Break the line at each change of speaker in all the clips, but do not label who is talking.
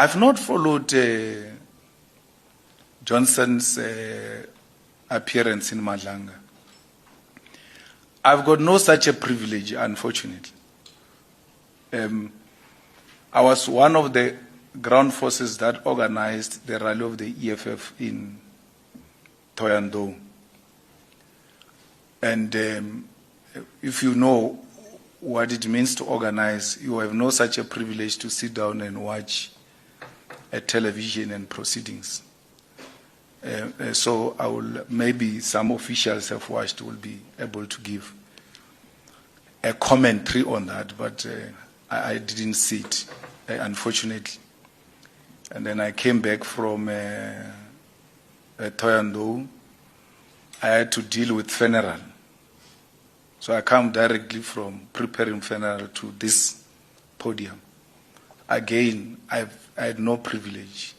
I've not followed Johnson's appearance in Madlanga. I've got no such a privilege, unfortunately. I was one of the ground forces that organized the rally of the EFF in Thohoyandou. And if you know what it means to organize, you have no such a privilege to sit down and watch a television and proceedings. So I will, maybe some officials have watched will be able to give a commentary on that, but I didn't see it, unfortunately. And then I came back from Thohoyandou. I had to deal with funeral. So I come directly from preparing funeral to this podium. Again, I had no privilege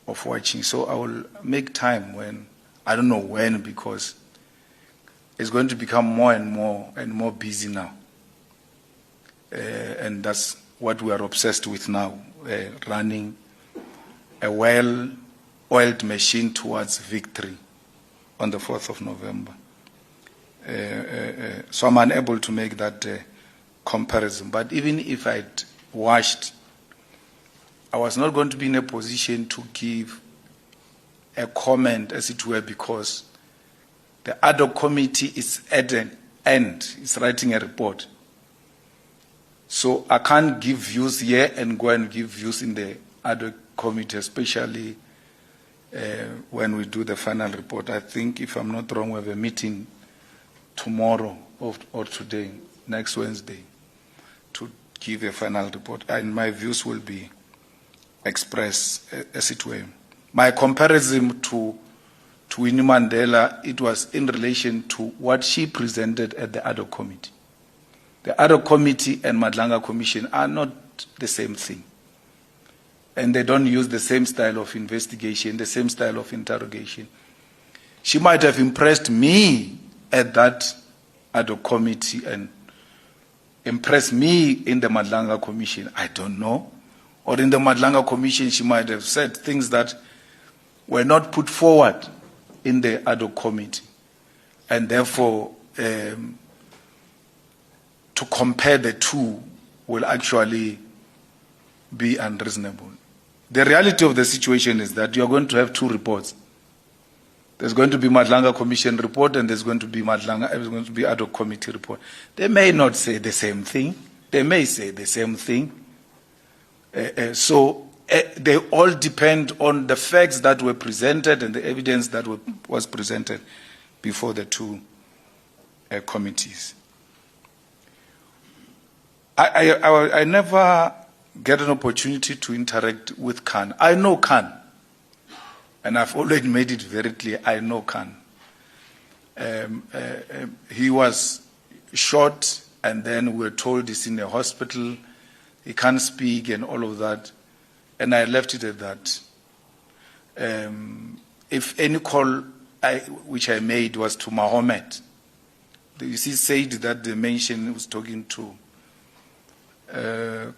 of watching. So I will make time when, I don't know when, because it's going to become more and more busy now. And that's what we are obsessed with now, running a well-oiled machine towards victory on the 4th of November. So I'm unable to make that comparison. But even if I'd watched, I was not going to be in a position to give a comment, as it were, because the ad hoc committee is at an end. It's writing a report. So I can't give views here and go and give views in the ad hoc committee, especially when we do the final report. I think, if I'm not wrong, we have a meeting tomorrow or today, next Wednesday, to give a final report. And my views will be expressed, as it were. My comparison to Winnie Mandela, it was in relation to what she presented at the ad hoc committee. The ad hoc committee and Madlanga Commission are not the same thing. And they don't use the same style of investigation, the same style of interrogation. She might have impressed me at that ad hoc committee and impressed me in the Madlanga Commission. I don't know. Or in the Madlanga Commission, she might have said things that were not put forward in the ad hoc committee. And therefore, to compare the two will actually be unreasonable. The reality of the situation is that you are going to have two reports. There's going to be Madlanga Commission report, and there's going to be ad hoc committee report. They may not say the same thing. They may say the same thing. So they all depend on the facts that were presented and the evidence that was presented before the two committees. I never get an opportunity to interact with Khan. I know Khan, and I've already made it very clear, I know Khan. He was shot, and then we were told he's in a hospital, he can't speak and all of that, and I left it at that. If any call which I made was to Mohammed, you see, said that the mention was talking to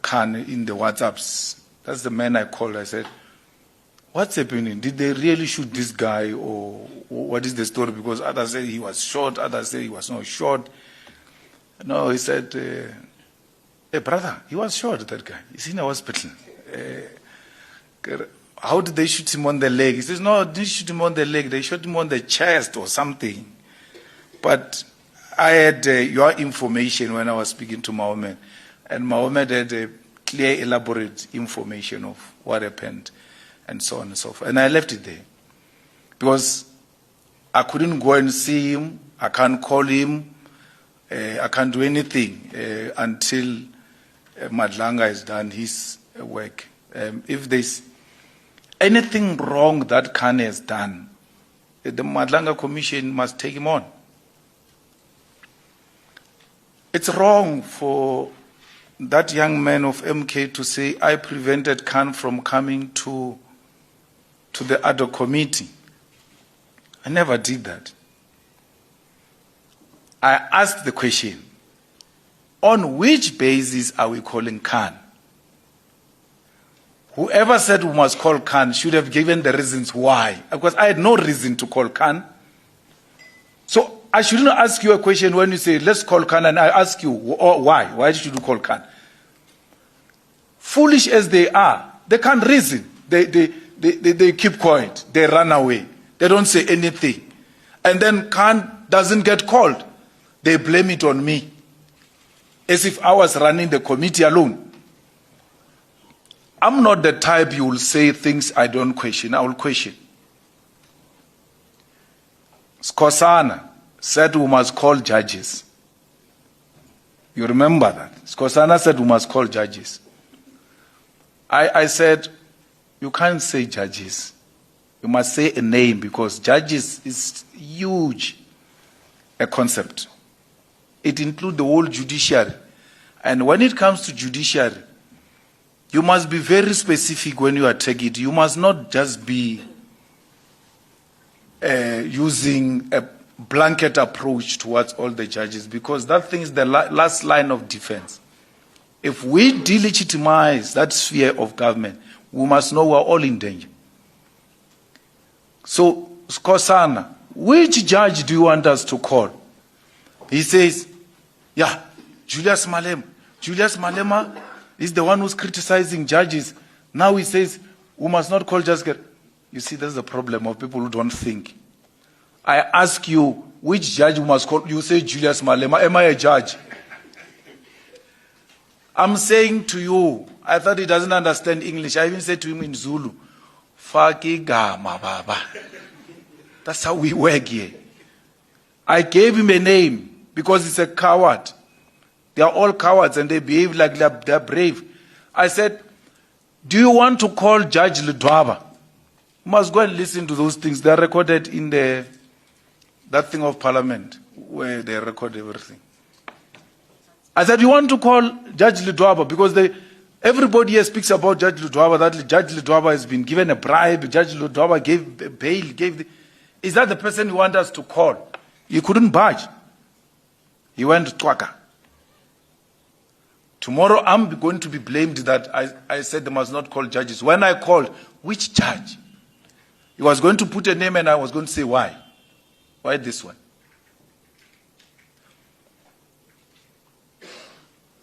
Khan in the WhatsApps. That's the man I called. I said, what's happening? Did they really shoot this guy, or what is the story? Because others say he was shot, others say he was not shot. No, he said, hey brother, he was shot, that guy. He's in a hospital. How did they shoot him on the leg? He says, no, they didn't shoot him on the leg. They shot him on the chest or something. But I had your information when I was speaking to Mohammed. And Mohammed had a clear, elaborate information of what happened and so on and so forth. And I left it there. Because I couldn't go and see him. I can't call him. I can't do anything until Madlanga has done his work. If there's anything wrong that Khan has done, the Madlanga Commission must take him on. It's wrong for that young man of MK to say, I prevented Khan from coming to the ad hoc committee. I never did that. I asked the question, on which basis are we calling Khan? Whoever said we must call Khan should have given the reasons why. Because I had no reason to call Khan. So I shouldn't ask you a question when you say, let's call Khan, and I ask you, why? Why should you call Khan? Foolish as they are, they can't reason. They keep quiet. They run away. They don't say anything. And then Khan doesn't get called. They blame it on me. As if I was running the committee alone. I'm not the type you will say things I don't question. I will question. Skosana said we must call judges. You remember that? Skosana said we must call judges. I said, you can't say judges. You must say a name, because judges is huge a concept. It includes the whole judiciary. And when it comes to judiciary, you must be very specific when you attack it. You must not just be using a blanket approach towards all the judges, because that thing is the last line of defense. If we delegitimize that sphere of government, we must know we're all in danger. So, Skosana, which judge do you want us to call? He says, yeah, Julius Malema. Julius Malema is the one who's criticizing judges. Now he says, we must not call judges. You see, that's the problem of people who don't think. I ask you, which judge we must call? You say Julius Malema. Am I a judge? I'm saying to you, I thought he doesn't understand English. I even said to him in Zulu, Faki gama baba. That's how we work here. I gave him a name because he's a coward. They are all cowards and they behave like they're brave. I said, do you want to call Judge Ludwaba? You must go and listen to those things. They're recorded in that thing of parliament where they record everything. I said, you want to call Judge Ludwaba because everybody here speaks about Judge Ludwaba, that Judge Ludwaba has been given a bribe, Judge Ludwaba gave bail, is that the person you want us to call? He couldn't budge. He went to Twaka. Tomorrow I'm going to be blamed that I said they must not call judges. When I called, which judge? He was going to put a name and I was going to say, why? Why this one?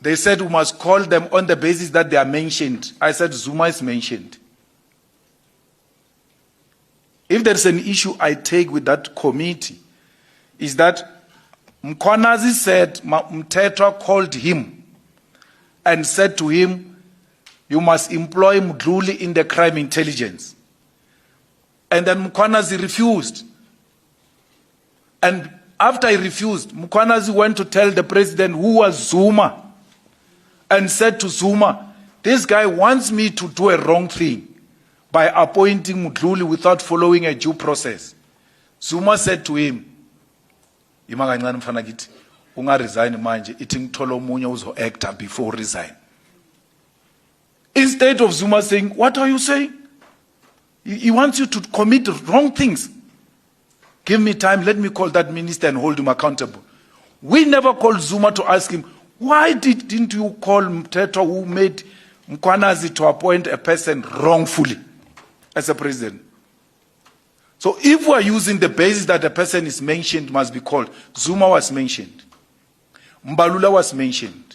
They said we must call them on the basis that they are mentioned. I said Zuma is mentioned. If there's an issue I take with that committee, is that Mkwanazi said Mtetwa called him and said to him, you must employ Mdluli in the crime intelligence. And then Mkwanazi refused. And after he refused, Mkwanazi went to tell the president, who was Zuma, and said to Zuma, this guy wants me to do a wrong thing by appointing Mdluli without following a due process. Zuma said to him, resign manje, ithi ngithola omunye uzo-acta before resign. Instead of Zuma saying, what are you saying? He wants you to commit wrong things. Give me time, let me call that minister and hold him accountable. We never called Zuma to ask him, why didn't you call Mtetwa, who made Mkwanazi to appoint a person wrongfully as a president? So if we are using the basis that a person is mentioned must be called, Zuma was mentioned. Mbalula was mentioned.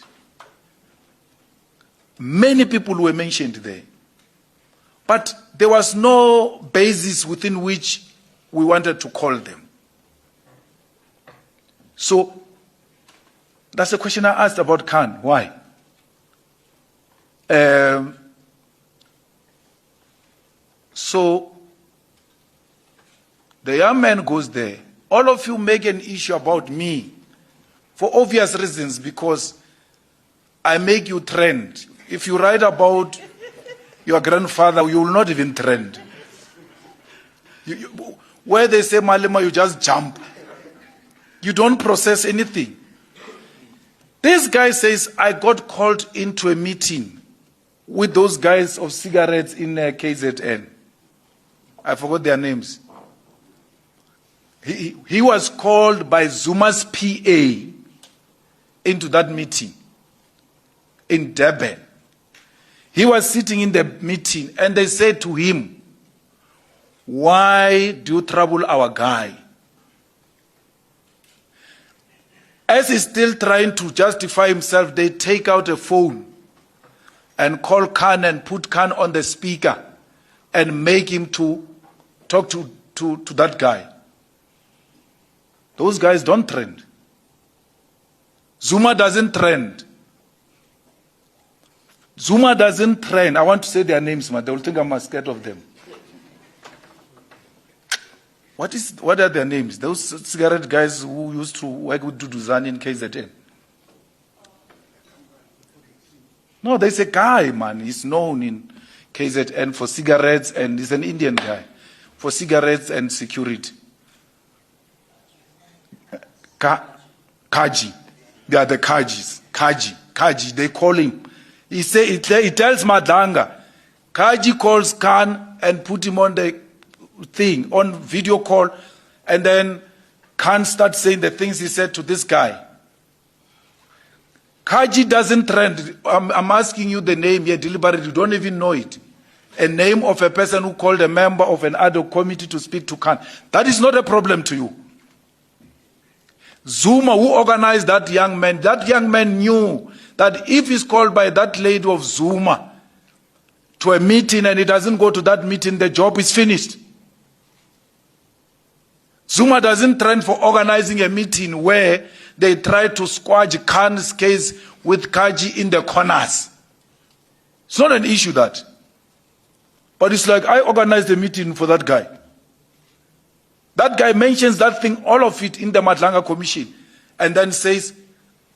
Many people were mentioned there. But there was no basis within which we wanted to call them. So that's the question I asked about Khan. Why? So the young man goes there. All of you make an issue about me for obvious reasons, because I make you trend. If you write about your grandfather, you will not even trend. Where they say Malema, you just jump. You don't process anything. This guy says, I got called into a meeting with those guys of cigarettes in KZN. I forgot their names. He was called by Zuma's PA into that meeting in Durban. He was sitting in the meeting and they said to him, "Why do you trouble our guy?" As he's still trying to justify himself, they take out a phone and call Khan and put Khan on the speaker and make him to talk to that guy. Those guys don't trend. Zuma doesn't trend. Zuma doesn't trend. I want to say their names, man. They will think I'm scared of them. What are their names? Those cigarette guys who used to work with Duduzani in KZN. No, there's a guy, man. He's known in KZN for cigarettes, and he's an Indian guy for cigarettes and security. Kaji. They are the Kajis. Kaji. They call him. He tells Madlanga. Kaji calls Khan and put him on the thing, on video call, and then Khan starts saying the things he said to this guy. Kaji doesn't trend. I'm asking you the name here deliberately. You don't even know it. A name of a person who called a member of an ad hoc committee to speak to Khan. That is not a problem to you. Zuma, who organized that young man knew that if he's called by that lady of Zuma to a meeting and he doesn't go to that meeting, the job is finished. Zuma doesn't trend for organizing a meeting where they try to squash Khan's case with Kaji in the corners. It's not an issue, that. But it's like, I organized a meeting for that guy. That guy mentions that thing, all of it in the Madlanga Commission, and then says,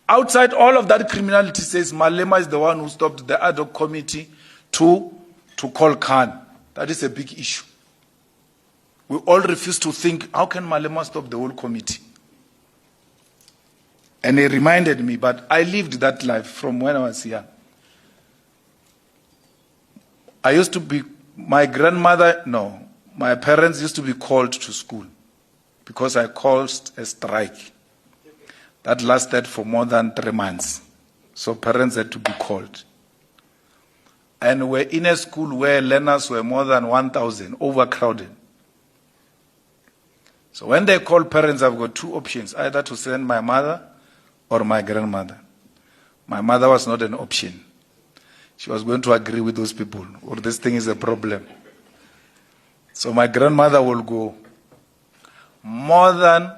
outside all of that criminality, says Malema is the one who stopped the ad hoc committee to call Khan. That is a big issue. We all refuse to think, how can Malema stop the whole committee? And he reminded me, but I lived that life from when I was young. I used to be, my parents used to be called to school because I caused a strike that lasted for more than 3 months. So parents had to be called. And we're in a school where learners were more than 1,000, overcrowded. So when they call parents, I've got two options, either to send my mother or my grandmother. My mother was not an option. She was going to agree with those people, or this thing is a problem. So my grandmother will go. More than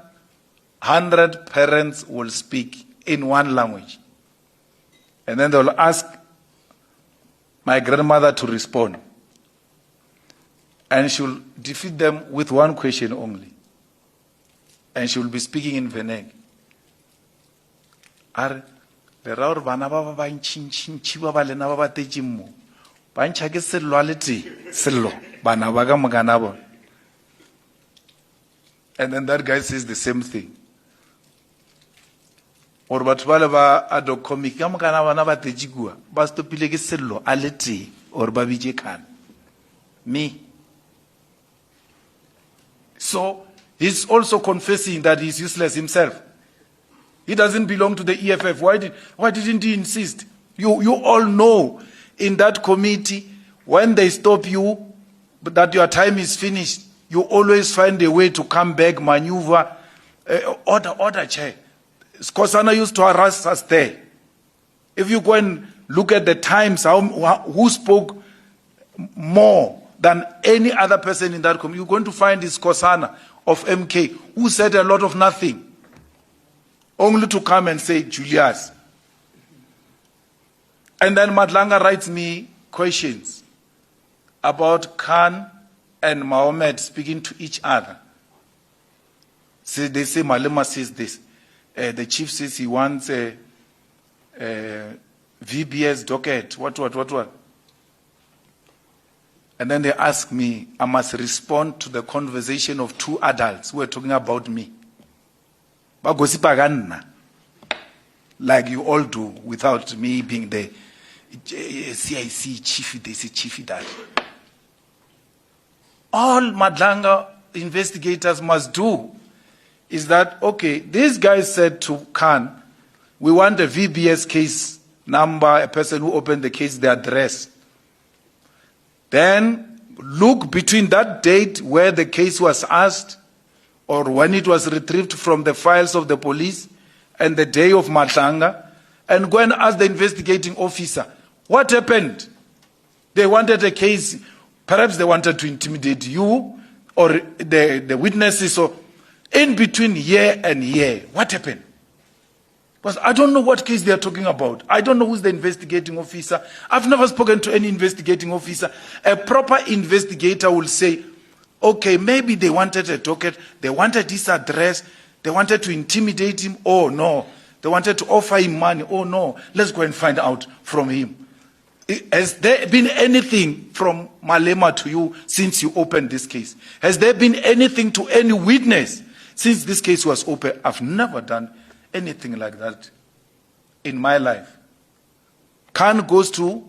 100 parents will speak in one language. And then they will ask my grandmother to respond. And she will defeat them with one question only. And she will be speaking in Veneg. Are the raur bana ba ba ntšhintšhi ba lena ba ba tetše mo ba ntšha ke sello a lete sello bana ba ka mogana bona. And then that guy says the same thing. Or batho ba le ba ado comic ka mogana bana ba tetše kua ba stopile ke sello a lete or ba bitše Khan. Me. So he's also confessing that he's useless himself. He doesn't belong to the EFF. Why didn't he insist? You all know in that committee, when they stop you, but that your time is finished, you always find a way to come back, maneuver, order, chair. Skosana used to harass us there. If you go and look at the times, who spoke more than any other person in that committee, you're going to find this Skosana of MK, who said a lot of nothing. Only to come and say, Julius. And then Madlanga writes me questions about Khan and Mohammed speaking to each other. So they say Malema says this. The chief says he wants a VBS docket. What? And then they ask me, I must respond to the conversation of two adults who are talking about me. Like you all do, without me being the CIC chief, they say chief that. All Madlanga investigators must do is that, okay, these guys said to Khan, we want a VBS case number, a person who opened the case, the address. Then look between that date where the case was asked or when it was retrieved from the files of the police and the day of Matlanga, and go and ask the investigating officer, what happened? They wanted a case, perhaps they wanted to intimidate you or the witnesses. So in between year and year, what happened? Because I don't know what case they are talking about. I don't know who's the investigating officer. I've never spoken to any investigating officer. A proper investigator will say, okay, maybe they wanted a docket, they wanted his address, they wanted to intimidate him. Oh no, they wanted to offer him money. Oh no, let's go and find out from him. Has there been anything from Malema to you since you opened this case? Has there been anything to any witness since this case was open? I've never done anything like that in my life. Khan goes to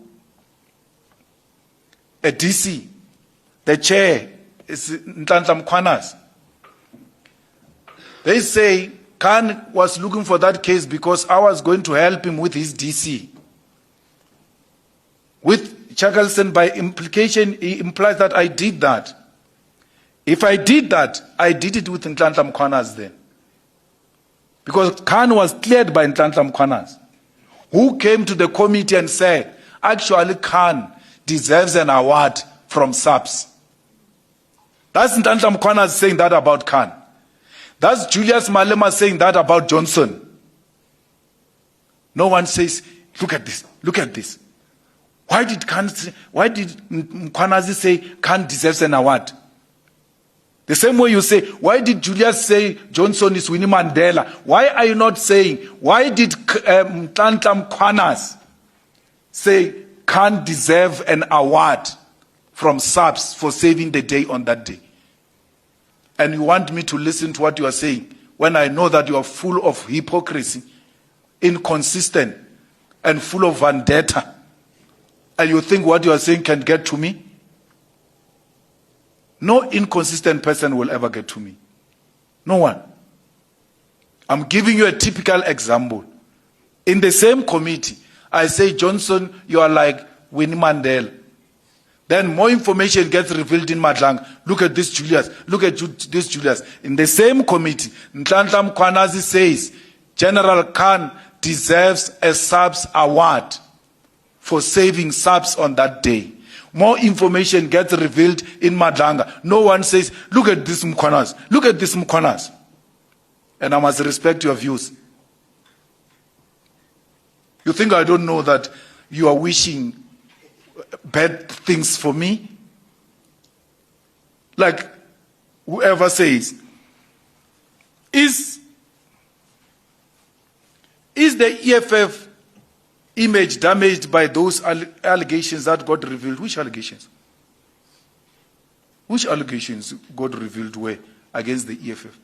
a DC. The chair is Nhlanhla Mkhwanazi. They say Khan was looking for that case because I was going to help him with his DC. With Chackalson, by implication, he implies that I did that. If I did that, I did it with Nhlanhla Mkhwanazi then. Because Khan was cleared by Nhlanhla Mkhwanazi, who came to the committee and said, actually Khan deserves an award from SAPS. That's Nhlanhla Mkhwanazi saying that about Khan. That's Julius Malema saying that about Johnson. No one says, look at this, look at this. Why did Mkhwanazi say Khan deserves an award? The same way you say, why did Julius say Johnson is Winnie Mandela? Why are you not saying, why did Nhlanhla Mkhwanazi say Khan deserve an award from SAPS for saving the day on that day? And you want me to listen to what you are saying when I know that you are full of hypocrisy, inconsistent, and full of vendetta. And you think what you are saying can get to me? No inconsistent person will ever get to me. No one. I'm giving you a typical example. In the same committee, I say, Johnson, you are like Winnie Mandela. Then more information gets revealed in Matlanga. Look at this, Julius. Look at this, Julius. In the same committee, Nhlanhla Mkhwanazi says, General Khan deserves a SAPS award for saving SAPS on that day. More information gets revealed in Matlanga. No one says, look at this Mkhwanazi. Look at this Mkhwanazi. And I must respect your views. You think I don't know that you are wishing bad things for me? Like whoever says, is the EFF image damaged by those allegations that got revealed? Which allegations? Which allegations got revealed where against the EFF?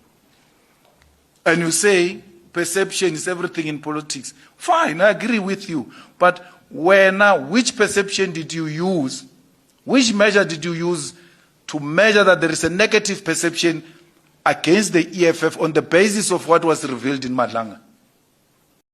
And you say perception is everything in politics. Fine, I agree with you. But which perception did you use? Which measure did you use to measure that there is a negative perception against the EFF on the basis of what was revealed in Matlanga?